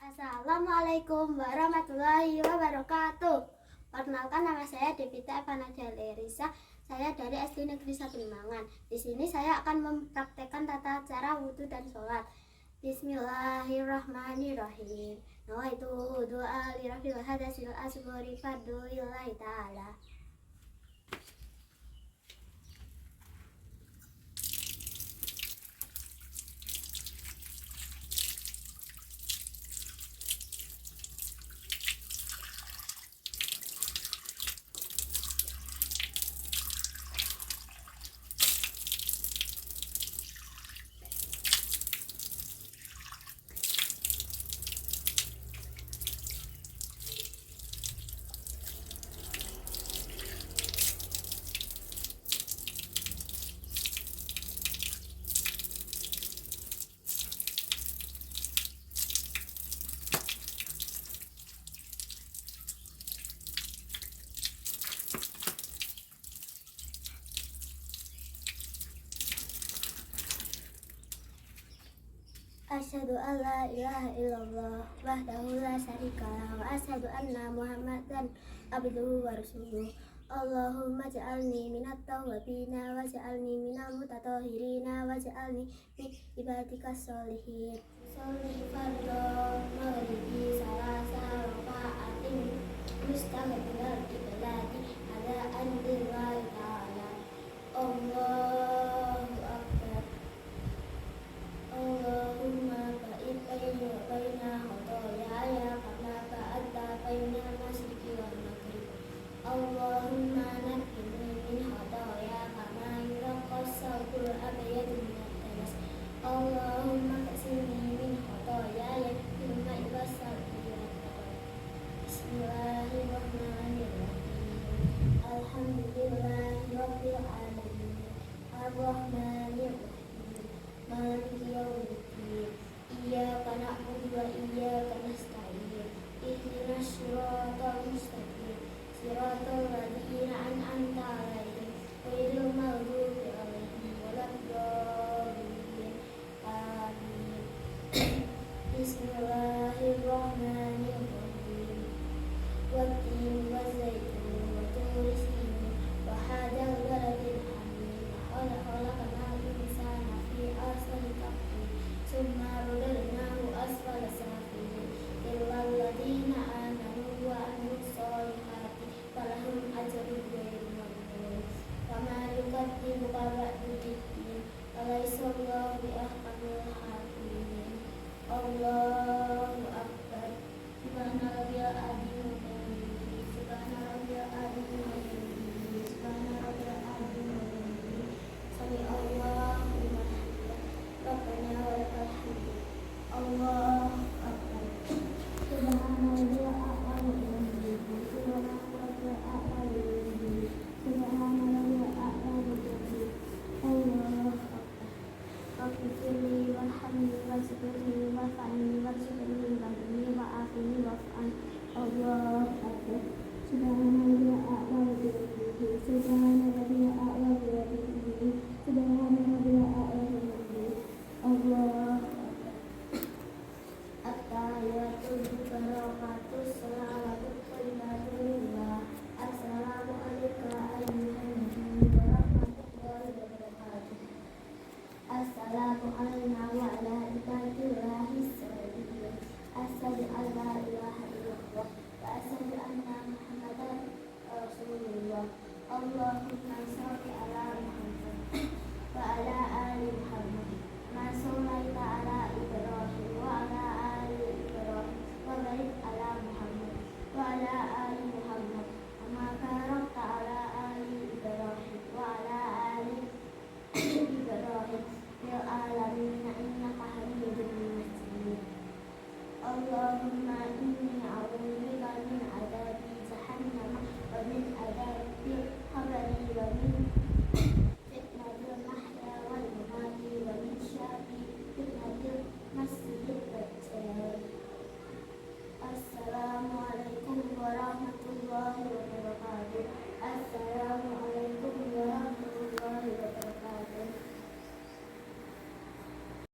Assalamualaikum warahmatullahi wabarakatuh. Perkenalkan, nama saya Devita Evanadia Lerisa. Saya dari SD Negeri 1 Limangan. Di sini saya akan mempraktekkan tata cara wudhu dan sholat. Bismillahirrahmanirrahim. Nawaitu doa li rafil hadasil asghari fardhu lillahi ta'ala. Asyhadu an la ilaha illallah wahdahu la syarikalah wa asyhadu anna Muhammadan abduhu wa rasuluh. Allahumma ja'alni minat tawwabina wa ja'alni minal mutatahhirina wa ja'alni min ibadikas sholihin. Sholli fardhu maghribi salasa raka'atin mustaqbilal qiblati ala andillahi ta'ala. Allahu akbar. Allahumma ba'id baini wa baina khotoyaya kama ba'adta baina al-masyriqi wal maghrib. Allahumma naqqini min khotoya kama yunqas sawbul abyadu minad danas. Allahumma qsilni min khotoyaya bima iwassal ila. Bismillahirrahmanirrahim. Alhamdulillahi rabbil alamin. Ar-Rahmanir-Rahim. Maliki yaumiddin. Iyyaka na'budu wa iyyaka nasta'in. Ihdinas siratal mustaqim. Siratal ladzina an'amta 'alaihim ghairil maghdubi 'alaihim waladdallin. Amin. Bismillahirrahmanirrahim. Wat-tini waz-zaitun wa turi sinin wa hadzal baladil amin. Khalaqnal insana fi ahsani taqwim tsumma radadnahu asfala safilin illal ladzina amanu wa 'amilus sholihati falahum ajrun ghairu mamnun. Kama yuqaddimuka ba'du-din alaysallahu bi ahkamil hakimin. Allahu akbar. Subhana rabbiyal azim wa bihamdihi. Subhana rabbiyal azim wa bihamdihi. Subhana rabbiyal azim wa bihamdihi. Sami Allahu liman hamidah. Rabbana wa lakal